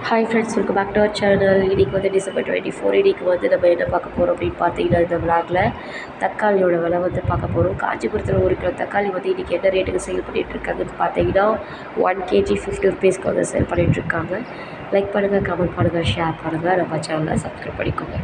Hi friends, welcome back to our channel. இன்றைக்கி வந்து December 24. இன்றைக்கி வந்து நம்ம என்ன பார்க்க போகிறோம் அப்படின்னு பார்த்தீங்கன்னா, இந்த விளாகில் தக்காளியோட விலை வந்து பார்க்க போகிறோம். காஞ்சிபுரத்தில் 1 கிலோ தக்காளி வந்து இன்றைக்கி என்ன ரேட்டுக்கு சேல் பண்ணிகிட்ருக்காங்கன்னு பார்த்தீங்கன்னா 1 kg 50 ருபீஸ்க்கு வந்து சேல் பண்ணிகிட்ருக்காங்க. லைக் பண்ணுங்கள், கமெண்ட் பண்ணுங்கள், ஷேர் பண்ணுங்கள், நம்ம சேனலை சப்ஸ்கிரைப் பண்ணிக்கோங்க.